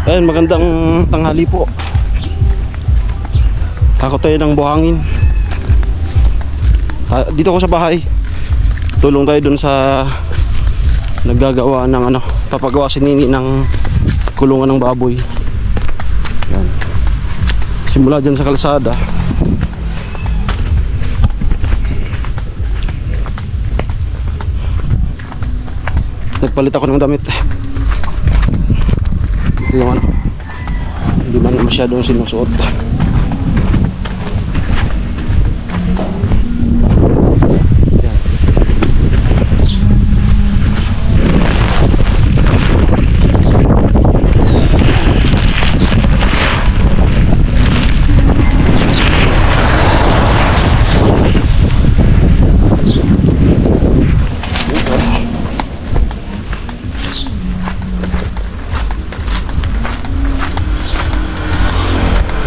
Ayun, magandang tanghali po. Takot tayo ng buhangin. Dito ako sa bahay. Tulong tayo dun sa naggagawa ng ano, papagawa si Nini ng kulungan ng baboy. Yan. Simula dyan sa kalsada. Nagpalit ako ng damit. Ito yung ano, hindi man masyadong sinusuot. Yan.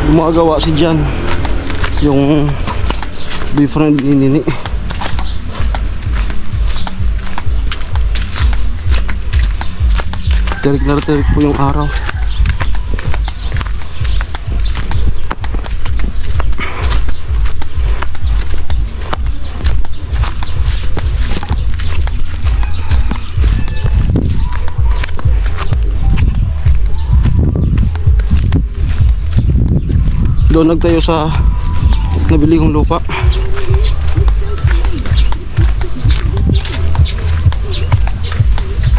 Gumagawa si Jan, yung boyfriend ni Nini. Terik na terik po yung araw. Doon nagtayo sa nabili kong lupa.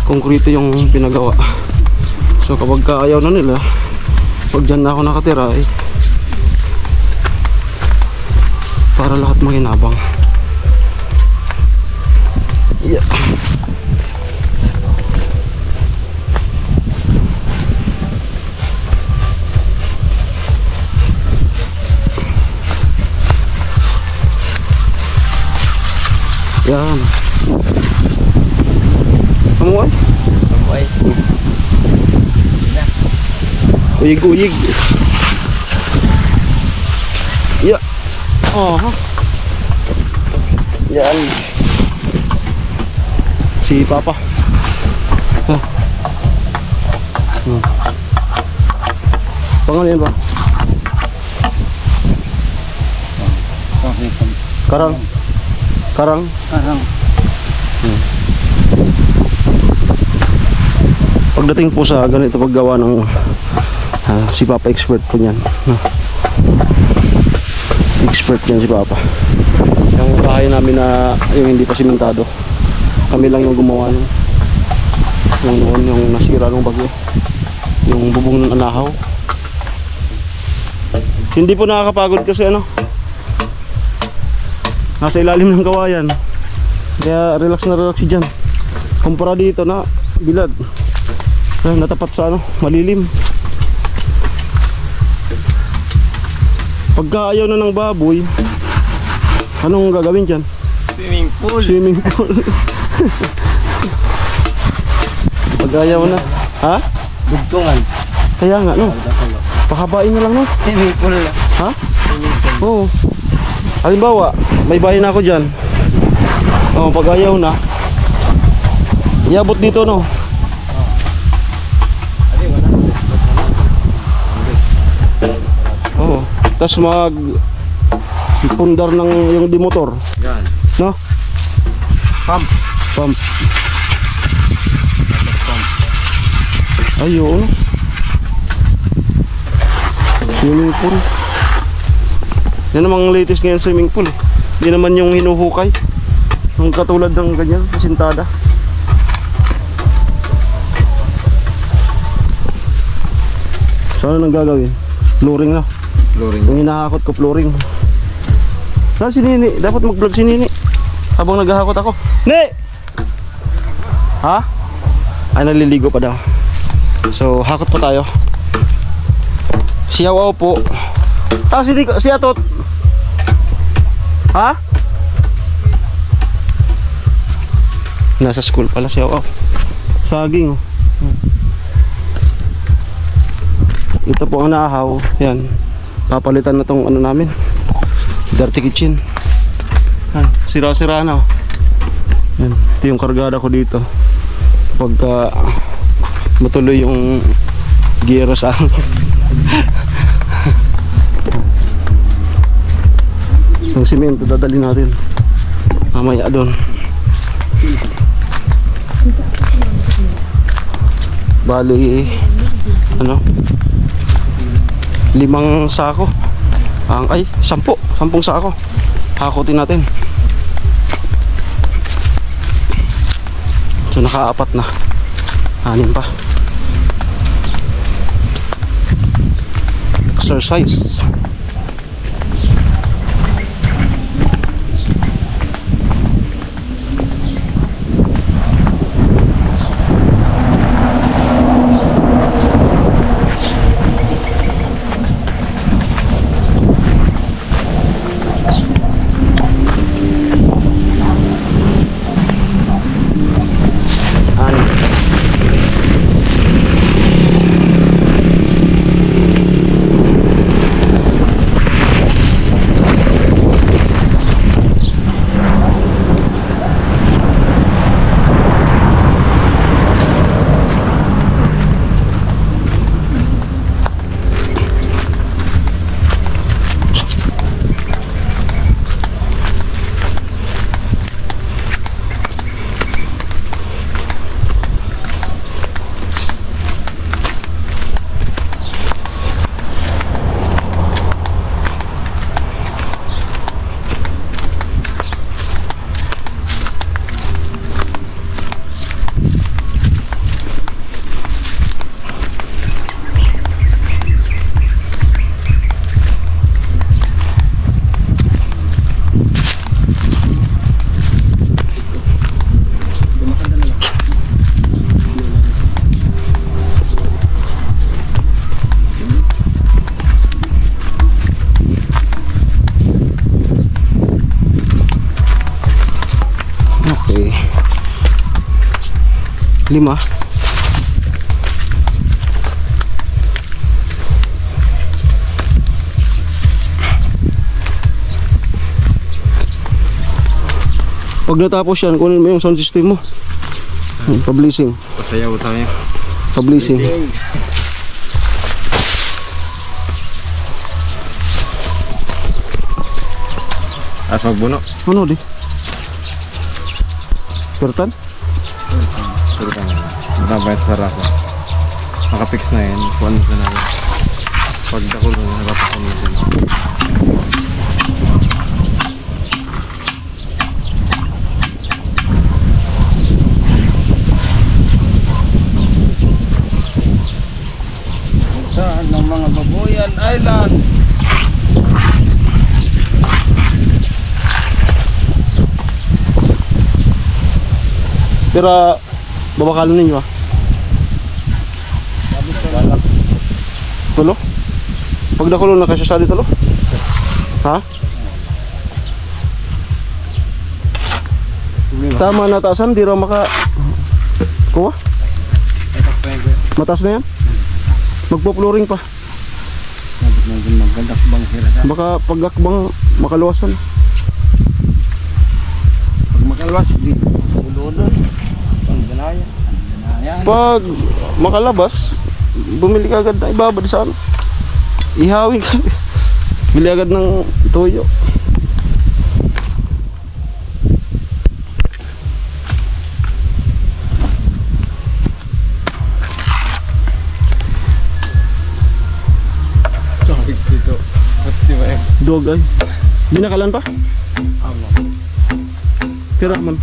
Konkrito yung pinagawa. So kapag ayaw na nila, pag dyan na ako nakatira para lahat makinabang. Yeah. Yan. Kamuay? Kamuay. Uyig-uyig. Ya. Oh. Yan. Si Papa. Pangalan ba? Karang. Karang. Karang. Pagdating po sa ganito paggawa ng si Papa, expert po niyan. Expert yan si Papa. Yung bahay namin na yung hindi pa simentado, kami lang yung gumawa nun. Yung noon, yung nasira ng bagyo, yung bubong ng anahaw. Hindi po nakakapagod kasi ano, nasa ilalim ng kawayan. Kaya relax na relax si Jan. Kumpara dito na bilad, natapat sa ano, malilim. Pagka ayaw na ng baboy, anong gagawin dyan? Swimming pool. Swimming pool. Pag ayaw na, ha? Dugtungan. Kaya nga no, pahabain na lang no. Swimming pool. Ha? Swimming pool. Oo. Halimbawa, may bahay na ako dyan. Oh, pag ayaw na, iabot dito no. Oh, tapos mag pundar ng yung di motor. Yan. No? Pump. Pump. Ayun. Swimming pool. Yan namang latest ngayon swimming pool. Hindi naman yung hinuhukay. Yung katulad ng ganyan, kasintada. So ano nang gagawin? Flooring na. Flooring. Yung hinahakot ko flooring. Saan si Nini? Dapat mag-vlog si Nini habang naghahakot ako. Ni! Ha? Ay, naliligo pa daw. So hakot pa tayo. Siyaw po. Ah, si Atot. Ha? Nasa school pala siya. Oh. Saging. Ito po ang naahaw. Yan. Papalitan na tong ano namin. Dirty kitchen. Sira-sira na. Yan. Ito yung kargada ko dito. Pagka matuloy yung Girosal. Yung simento dadali natin mamaya doon. Bali ano, 5 sako ay 10 sako hakutin natin. So naka-4 na, 6 pa. Exercise. Okay. 5. Pag natapos yan, kunin mo yung sound system mo. Pa-blazing. Pasayaw tayo. Pa-blazing. At magbuno. Ano di? Pertan? Pero kami. Matabayad sa rako. Nakapix na yan. Kuhan mo na yan. Pag dakulo na nakapasan mo din. Saan ng mga Babuyan Island? Pero babakalo ninyo ah. Tulo? Pag nakulo na kasi sa tulo? Ha? Tama na taasan, di raw maka kuha? Mataas na yan? Magpo-flooring pa. Baka pag-akbang makaluwasan. Pag makalwas, di ulo-ulo. Pag makalabas, bumili ka agad na ibabad sa ano. Ihawin ka. Bili agad ng toyo. Dito. Pasti ba eh? Dog ay. Binakalan pa? Amo. Pira man.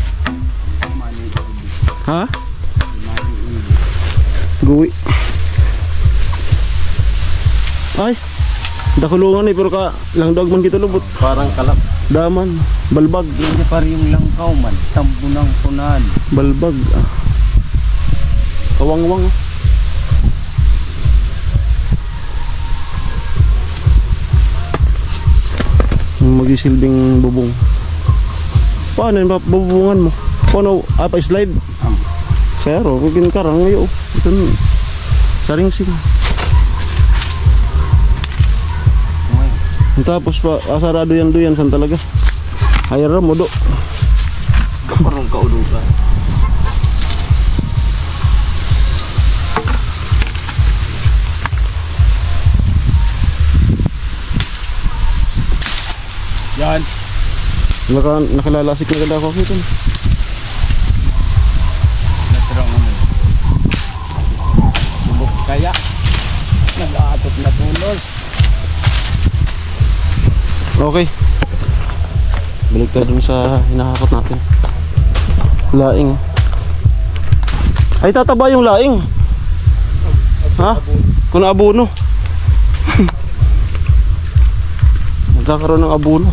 Ha? Guwi. Ay. Dakulungan eh pero ka lang dog man kita lubot. Parang kalap. Daman, balbag. Hindi pa rin yung langkaw man. Tampo ng punan. Balbag. Kawangwang. Magisilbing bubong. Paano yung bubungan mo? Paano? Apa slide? Pero kung karang ngayon ito saring sing. Tapos pa asarado yan doyan san talaga. Hayra mo do. Parang kaudugan. Yan. Nakalalasik na ganda ako ito. Natrong naman. Subok kaya. Nag-aatot na tulos. Okay. Balik tayo dun sa hinahakot natin. Laing. Ay, tataba yung laing. Ha? Kung abono. Magkakaroon ng abono.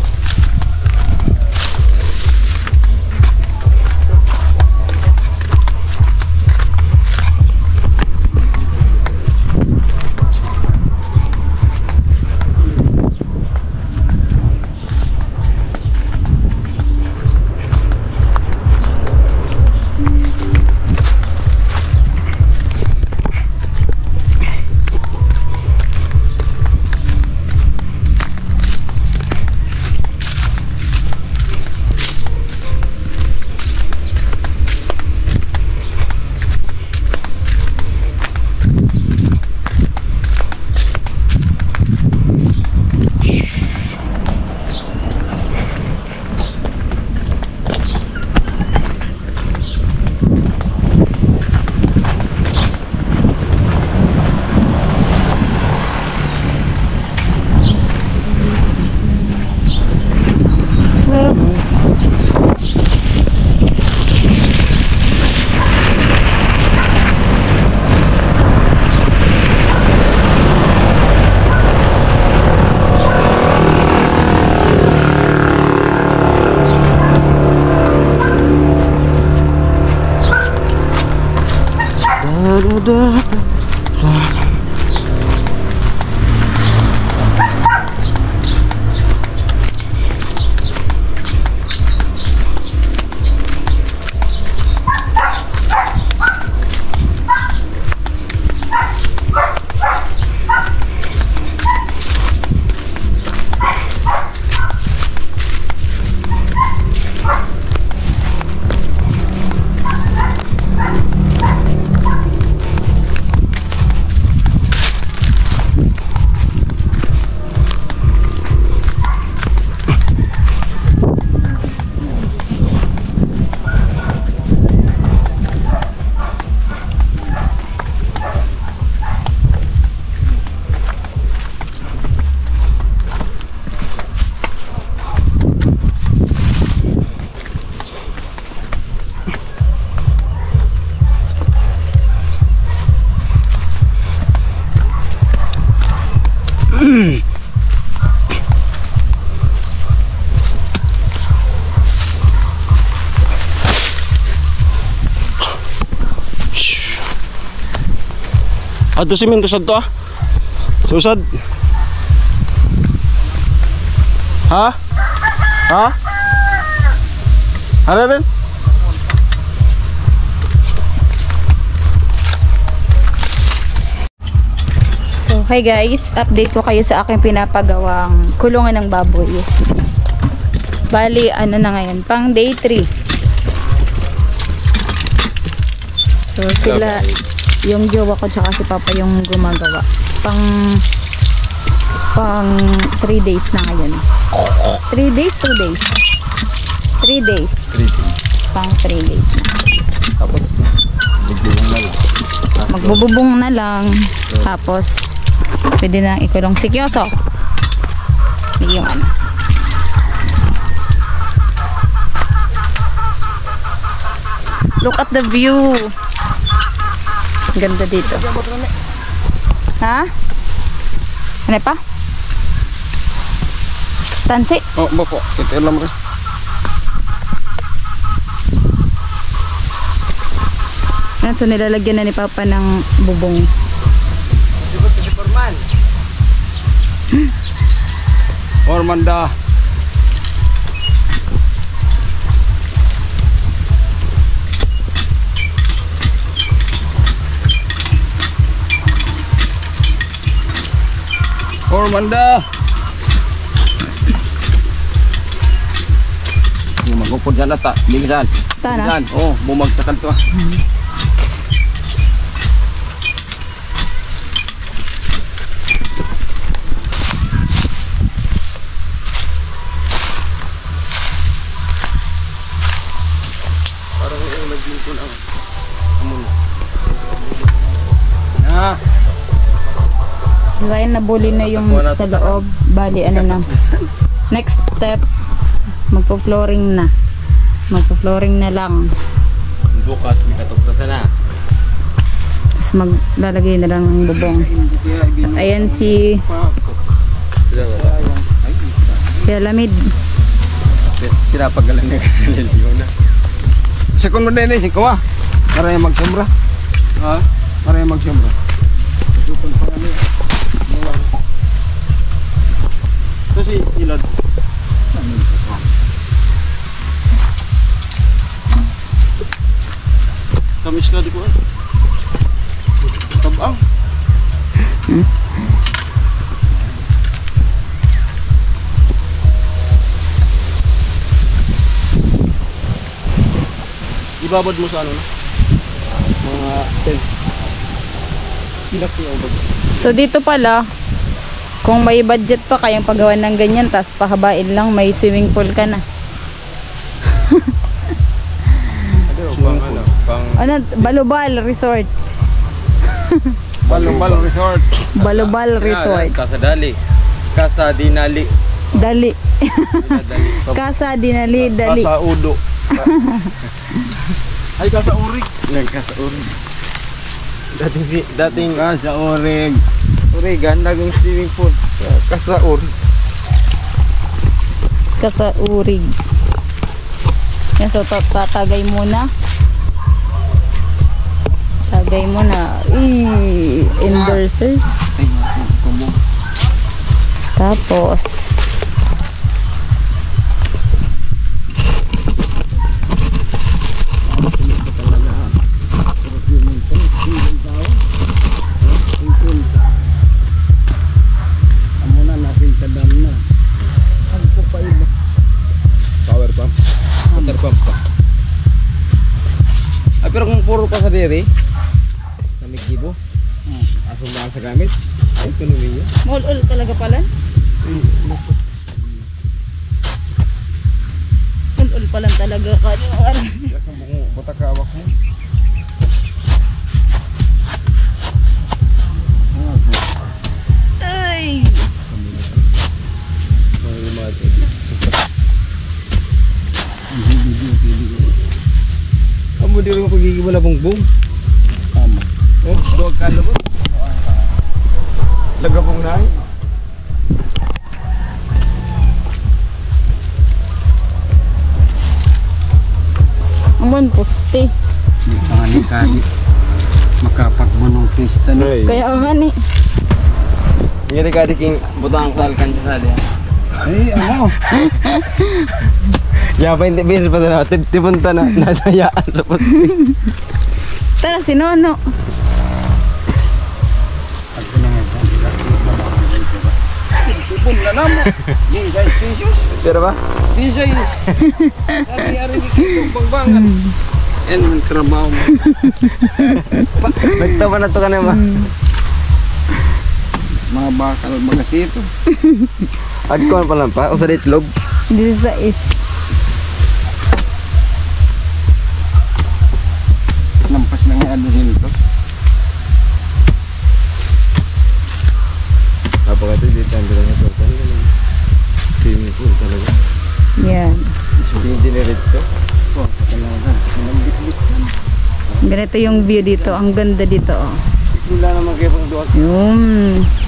Ato siminto sad to ah. Susad. Ha? Ha? Ano rin? So, hi guys, update ko kayo sa aking pinapagawang kulungan ng baboy. Bali, ano na ngayon, pang day 3. So, sila, yung jowa ko tsaka si Papa yung gumagawa. Pang 3 days na ngayon. 3 days, 2 days? 3 days. 3 days. Pang 3 days na. Tapos, magbubong na lang. Magbububong na lang. Tapos, pwede na ikulong si Kyoso. Yung ano. Look at the view. Ganda dito. Ha? Ano pa? Tansi? Oh, bapo. Kita lang rin. So nilalagyan na ni Papa ng bubong. Orman da. Ormanda. Yung magupod dyan ata. Bilisan. Tana? Oh, bumagsakan to ah. Ah. Dahil nabuli na yung sa loob. Bali, ano na. Next step, magpo-flooring na. Magpo-flooring na lang. Bukas may katugtasan na. Tapos maglalagay na lang ng bubong. Ayan si Alamid. Pinapagalan na kanilyo na. Sekon mo din eh, si Kawa. Para yung magsombra. Ha? Para yung magsombra. Dukon pa kami. Ito si Ilad. Kamis ka di ko. Tabang. Ibabad mo sa ano na? Mga 10. Pinaki ang bag. So dito pala, kung may budget pa kayang paggawa ng ganyan, tapos pahabain lang, may swimming pool ka na. Ano, Balubal Resort. Balubal Resort. Balubal Resort. Casa Dali. Casa Dinali. Dali. Dali. Casa Dinali, Dali. Kasa Udo. Ay, Kasa Urig. Yan, Casa Urig. Dating Casa Urig. Urigan, naging swimming pool. Casa Urig. Casa Urig. Yan, so tatagay muna. Tagay muna. Endorser. Tapos Power pump. Water pump pa. Ah, pero kung puro ka sa dere, sa Migibo, asong mahal sa gamit, ay tuloy niyo. mall-all talaga pala. Mall-all pala talaga ka. Butak ka awak mo. Ay! Kamu di rumah pergi bola bongbong. Oh, dua kali pun. Lega pong naik. Aman poste. Kani makapagmanong pista na. Kaya nga ni. Ini ka diking butang kalkan sa dia. Ay, ano? Ya pa hindi bis pa na tipunta na nasayaan sa poste. Tara si Nono. Tubon na namo. Yung guys, pesos. Pero ba? Disay. Ari-ari dito bangbangan. Yan man trabaho mo. Nagtapa na to ka naman. Mga bakal, mga tito. Agkon pa lang pa, usa ditlog. This is Lampas na nga ano din ito. Napakati dito ang bilang ito. Swimming pool talaga. yan. Hindi dinirit to. Oh, talaga. Malambit-bit. Ganito yung view dito. Ang ganda dito. Oh. Wala naman kayo pang duwag.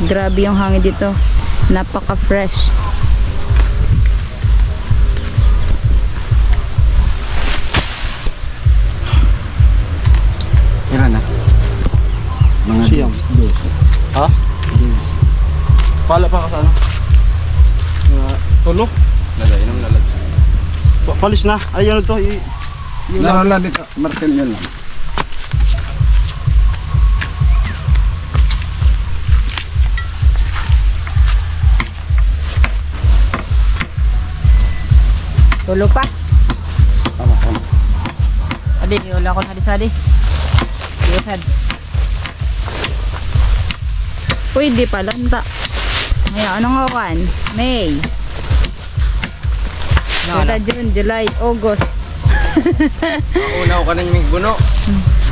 Grabe yung hangin dito. Napaka-fresh. Tira na. Mga Siyam. Ha? Pala pa ka sa ano? Tulo? Lalay nang lalat. Palis na. Ay, ano to? Wala dito. Martilyo lang. Tulo pa. Tama, tama. Adi, wala ko na di sadi. Yusad. Pwede pala. Ngayon, anong awan? May. June, July, August. Una ko kanang migbuno.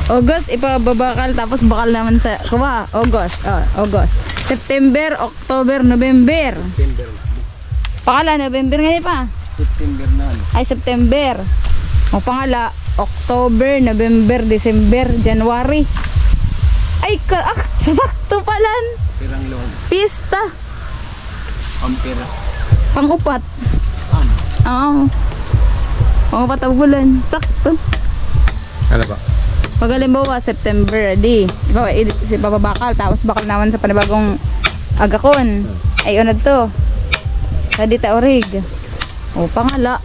August, ipababakal, tapos bakal naman sa, kuha, August, August. September, October, November. September na. Pakala, November nga pa. September na. Ay, September. O pangala, October, November, December, January. Ay, sakto palan. Pirang loob. Pista. Ampera. Pangupat. Oo. Pangupat ang bulan. Sakto. Ano ba? Pag halimbawa, September, ipababakal, tapos bakal naman sa panibagong agakon. Ay, ano to? Sa dita orig. O, pangala.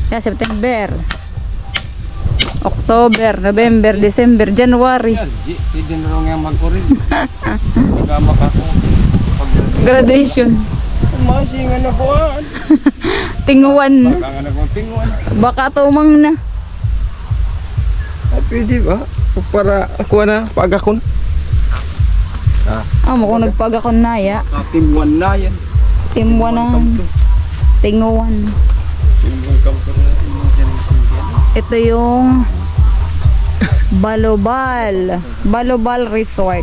Yeah, September. October, November, December, January. Yan, hindi na lang yung mag-urin. Hindi ka makako. Graduation. Masingan na buwan. Tinguan. Baka nga nagpuntinguan. Baka tumang na. Ay, pwede ba? Para ako na, pag-akon. Amo kung nagpagakon na ya. Timwan na yan. Timwan na. Tinguan. Timwan kampo na. Ito yung Balobal Resort.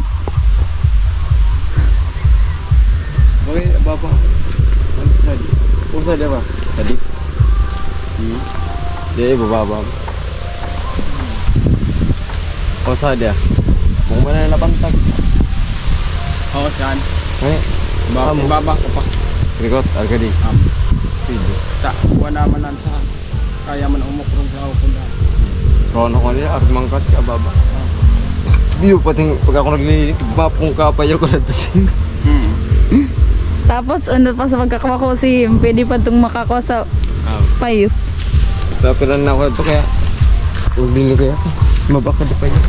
Bakit, baba? Pusa dia ba? Tadi? Dia bababa. Pusa dia. Kung mana na pantag. Oo, saan? Eh, Baba ko pa. Rikot, agadi. Pwede. Kuha naman lang sa kaya man umukrong sa ako na. Rono ko niya, art mangkat ka baba. View pating pag ako naglililik, mapong kapay ko sa tasin. Tapos ano pa sa pagkakawa ko si pwede pa itong makakuha sa payo. Tapiran na ako ito kaya uglili kaya mabaka di pa niya.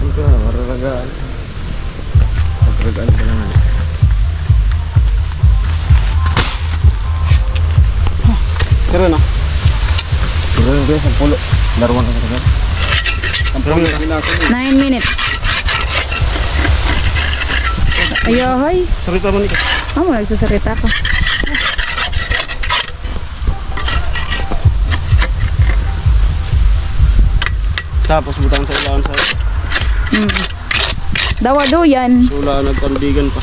Ito na, mararagaan. Mararagaan ka naman. Kira na. Mararagaan kayo sa pulo. Darwan ka talaga. Ang pinako 9 minutes. Ayahay. Sarita mo ni ka. Amo nagsasalita ka. Tapos butang sa ilawan sa Dawa duyan. sula nagkandigan pa.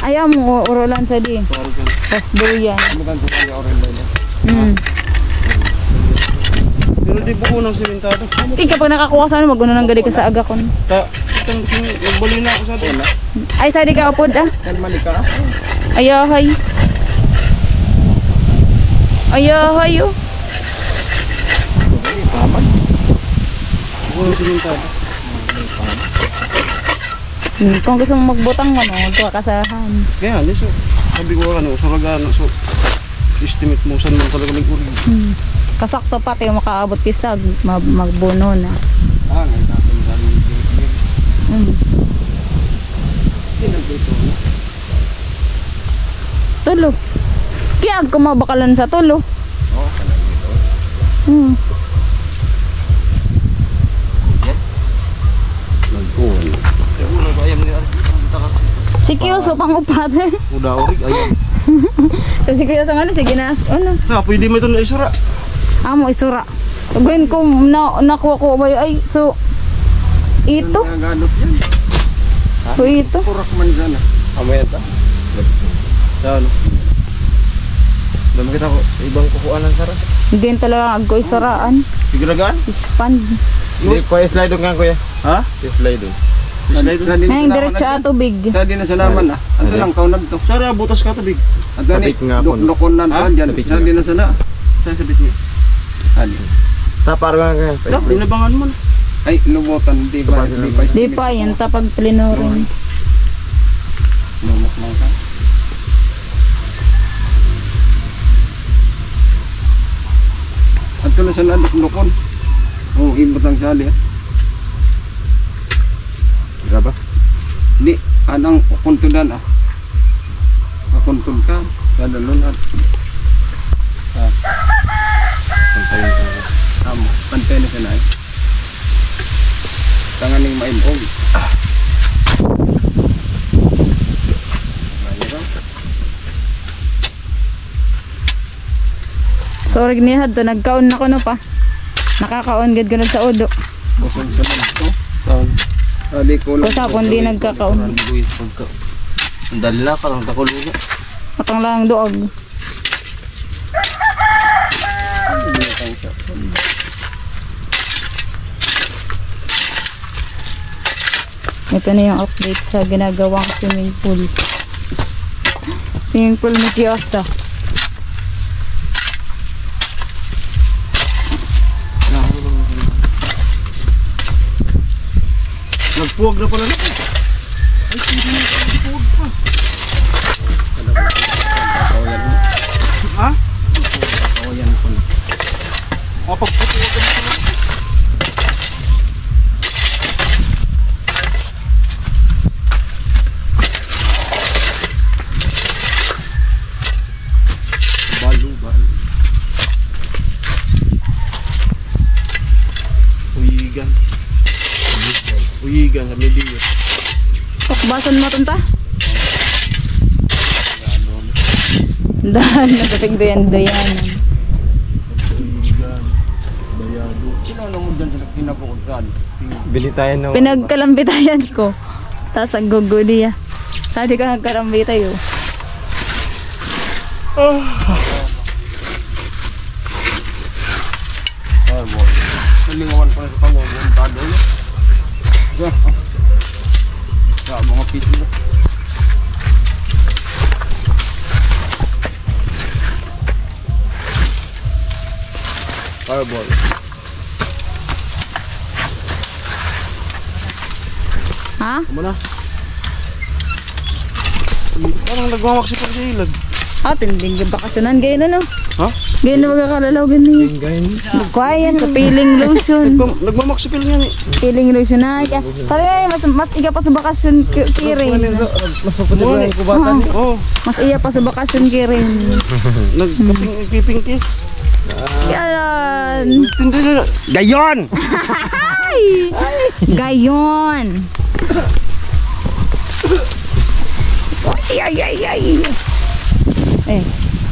Ayaw mo urulan sa di. Parang kan. Tas duyan. Bukan sa kanya orin lalo. Pero di buo ng simentado. Di kapag nakakuha sa ano, mag-una ng gali ka sa agakon. Nagbali na ako sa doon. Ay, sa di ka upod ah. Kan malika. Ayahay. Ayahay oh. Buo ng simentado. Kung gusto mo magbutang mo, no, tuwa ka sa han. Kaya, so, sabi ko ano, saragana, so, estimate mo saan mo talaga nag-urig. Kasakto pati yung makaabot pisag, magbuno na. Ah, ngayon natin sa Mm. Tulo. Kaya kumabakalan sa tulo. Oo, kanang dito. Nag-uwan. Kaya una ba ayam ni Si Kiyoso pang upat. Uda orig, ayam. So si Kiyoso nga sige na. Ano? Na, pwede mo ito na isura. Amo isura. Gawin ko nakuha ko ba ay so ito. Nagaganot yan. So ito. Kurak man dyan ah. Amaya ta. Sa ano? Dami kita ko ibang kukuan ng sara. Hindi talaga ako isuraan. Siguragaan? Expand. Hindi ko slide dong kan kuya. Ha? Slide dong. Nang diretso ato big. Sa din na sa naman ah. Ano lang kaunag to. Sara, butas ka tubig. At ni Sabik nga po. dokon nan Ha? pa dyan. Sabik Sa nga. din na sana. Saan sabit niya? Ali. Tapar ka kaya. Da, inabangan mo na. Ay, lubutan. Di ba? Di pa. Di pa yan tapag plinorin. Lumok lang ka. At tuloy sa nadok-dokon. Oo, imot ang sali ah. Graba. Di, anang kuntudan ah. Makuntun ka. Dadalon at Pantayin sa. amo. Pantay na siya na eh. Tangan ng maimog. Kaya ba? Sa orig niya to nagkaon na ko no pa. Nakakaon gid ganun sa udo. Kusog sa man to. Sabi ko lang. Usapon di nagkakaon. Ang dala ka lang takulungan. Matang lang duog. Ito na yung update sa ginagawang swimming pool. Swimming pool ni Kiyosa. Nagpuwag na pala na. Ay, hindi na nagpuwag pa. Ha? Kawayan ko na. Pagputuwag na pala. Balo. Uyigan sa media. Tukbasan mo tunta? Dahan na kapag dayan-dayan. Uyigan. Bayado. Sino naman dyan sa kinapukod? Bili tayo ng... Pinagkalambitayan ko. Tapos ang gugo niya. Sabi ka nagkarambita yun. Nalingawan ko na sa pangungon. Tado yun. Sa mga pito. Fireball. Ha? Tama na. Parang nagmamak si Pagsilag. Ah, tinding bakasyonan gayon ano? Ha? Gayon na magkakalalaw ganyan. Magkwayan sa peeling lotion. Nagmamak si Pil nga ni. Peeling lotion na. Sabi nga mas iga pa sa bakasyon kirin. Oo. Mas iya pa sa bakasyon kirin. Nagpiping kiss. Yan. Gayon! Ay! Gayon. Ay. Eh,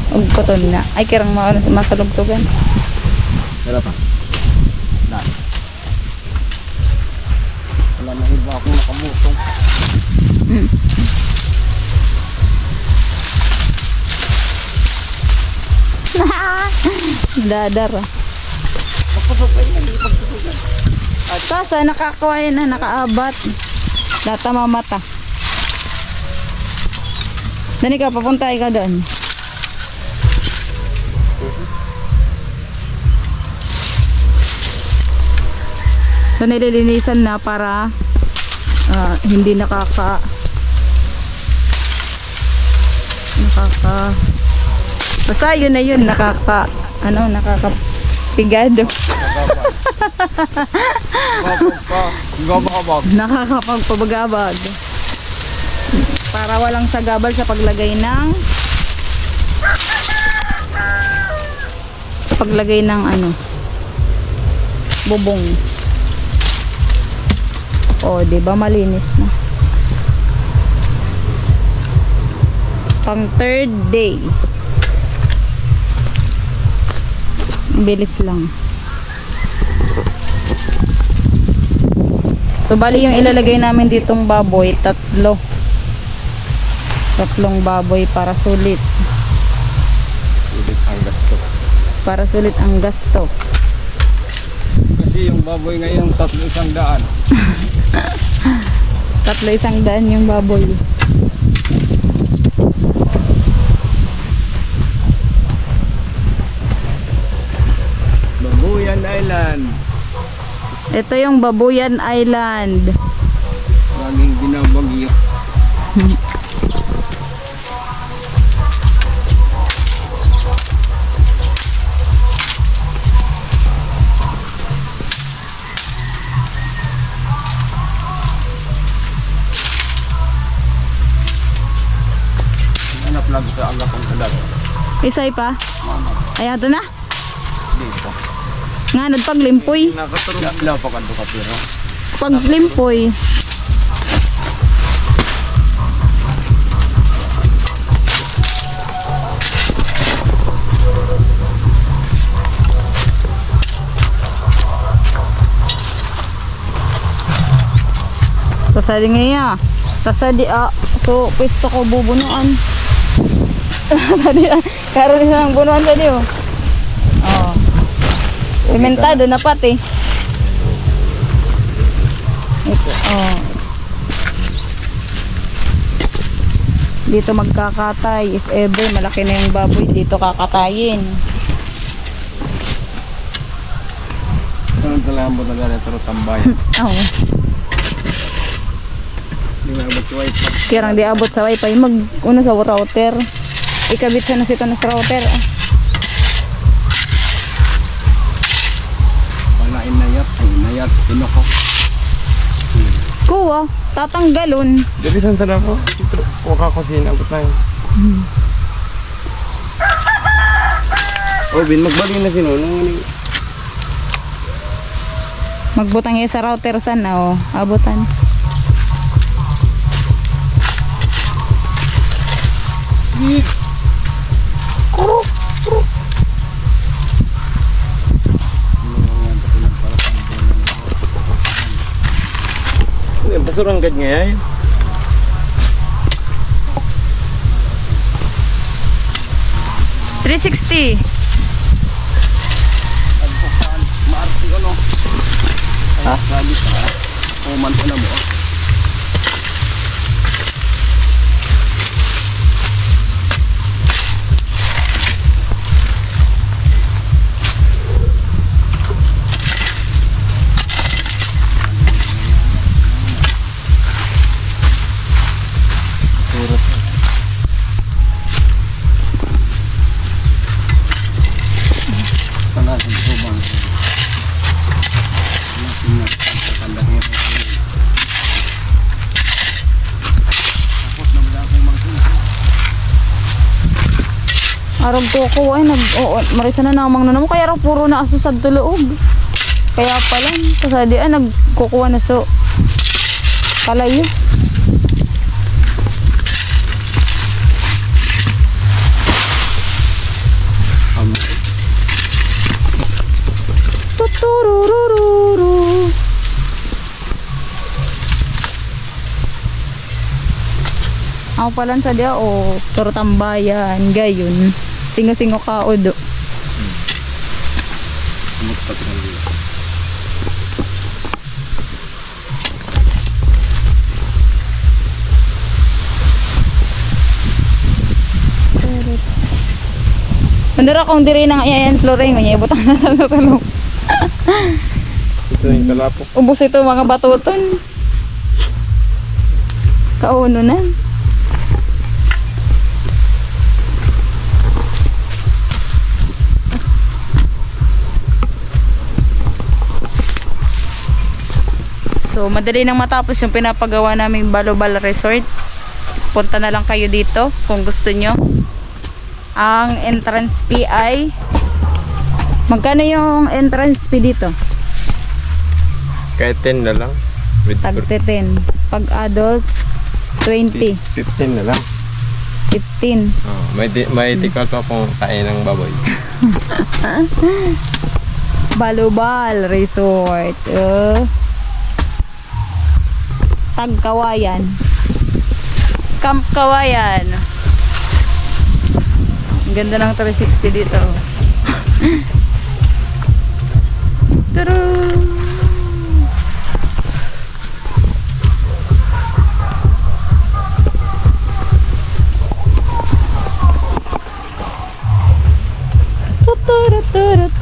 huwag ko to na. Ay, kirang masalugtugan. Wala pa. Wala na iba akong nakamutong. Dadar. Sasa, nakakuha na, nakaabat. Data mamata. Dani ka, papunta ka doon. So, nililinisan na para hindi basta yun na yun, nakakapigado. Nakakapagpabagabag. Para walang sagabal sa paglagay ng bubong. Oh, 'di ba malinis na. Pang third day. Bilis lang. So bali yung ilalagay namin ditong baboy, tatlong baboy para sulit. Sulit ang gasto. Kasi yung baboy ngayon 300. 300 yung baboy. Babuyan Island. Ito yung Babuyan Island. Laging binabagyo. Hanap lang sa agak kong kalag. Isay pa? Ayan ito na. Dito. Nga, nagpaglimpoy. Nakaturog. Lapak ang dukapiro. Paglimpoy. Tasadi nga tasadi so pwesto ko bubunuan. Tadi karon isang bunuan tadi oh. Oh. Sementado na pati. Ito, oh. Dito magkakatay. If ever malaki na yung baboy, dito kakatayin. Anong talambot na gano'n pero tambayan? Oo. Hindi mo abot yung wifi. Kirang di abot sa wifi. Mag-una sa router. Ikabit siya na sito na sa router. Wala inayat, pinoko. Kuha, tatanggalon. Jadi saan sana po? Ito, kuha ka kusina. Abot na yun. Oh, Bin, magbalik na sinunong. Magbutang sa router sana, oh. Abutan. Basurang gad ngayon. $360. Maarti ko, no? Ha? Sabi ka. Kuman ko na mo. Arog to ko ay marisa na namang nanamo kaya raw puro na asusad to loob. Kaya pala kasi di nagkukuha na so kalayo. Tutururururu. Ako pala sa dia turo tambayan gayon. Singo-singo ka odo. Mandara kung diri nang iyan flooring may butang na sa tulong. Ito yung kalapok. Ubos ito mga batuton. Kauno na. So, madali nang matapos yung pinapagawa naming Balobal Resort. Punta na lang kayo dito kung gusto nyo. Ang entrance fee ay magkano yung entrance fee dito? Kahit 10 na lang. With Tag 10. Pag adult 20. 15 na lang. 15. Oh, may tikal pa pong kain ng baboy. Balobal Resort. Tag Kawayan. Camp Kawayan. Ang ganda ng 360 dito. Tara! Tuturut.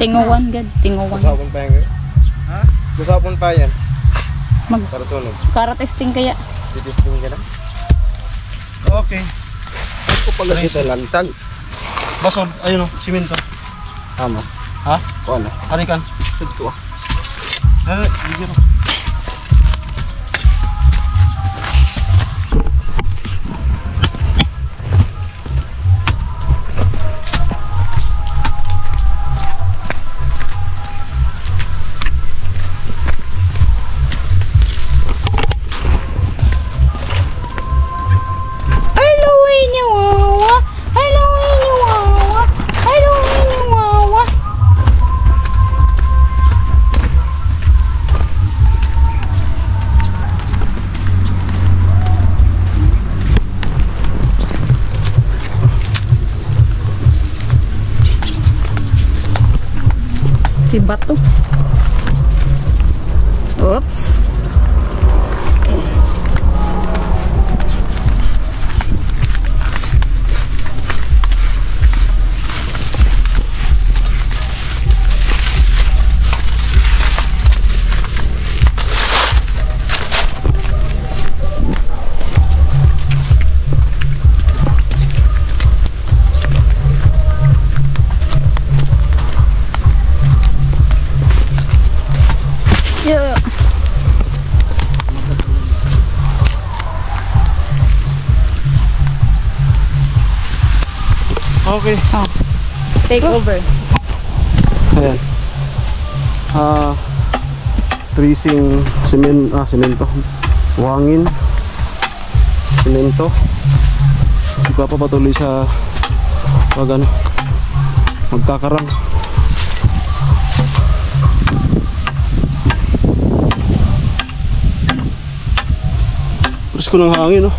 Tinguwan gad, tinguwan. Gusapon pa yan. Ha? Gusapon pa yan. Para tulog. Kara-testing kaya. Titisting ka na. Okay. Ako pala kita lantag. Basod, ayun o, simento. Tama. Ha? Kuha na. Halikan. Sud ko. Bigyan mo. Si Bato. Oops. Yeah. Okay. Oh. Take over. Ayan. Tracing semento. Buhangin. Semento. Ipapapatuloy sa magkakarang. Presko ng hangin, no?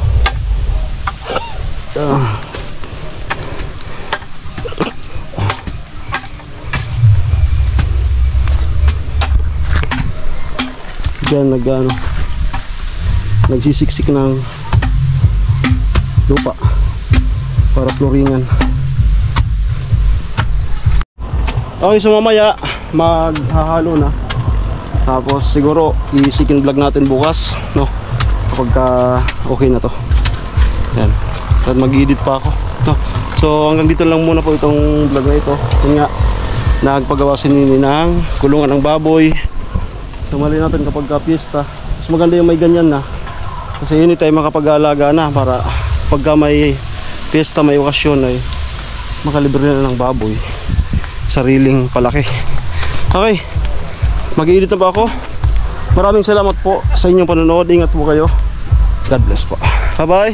Diyan nagsisiksik ng lupa para floringan. Okay, so mamaya maghahalo na. Tapos siguro i-chicken vlog natin bukas, no? Kapag okay na to. Yan. At mag-edit pa ako, no? So hanggang dito lang muna po itong vlog na ito. Yun nga, nagpagawa si Nini ng kulungan ng baboy. So mali natin kapag piyesta, mas maganda yung may ganyan na. Kasi anytime makapag-aalaga na para pagka may piyesta, may okasyon ay makalibre na ng baboy. Sariling palaki. Okay, mag-i-edit na pa ako. Maraming salamat po sa inyong panonood. Ingat po kayo. God bless po. Bye bye.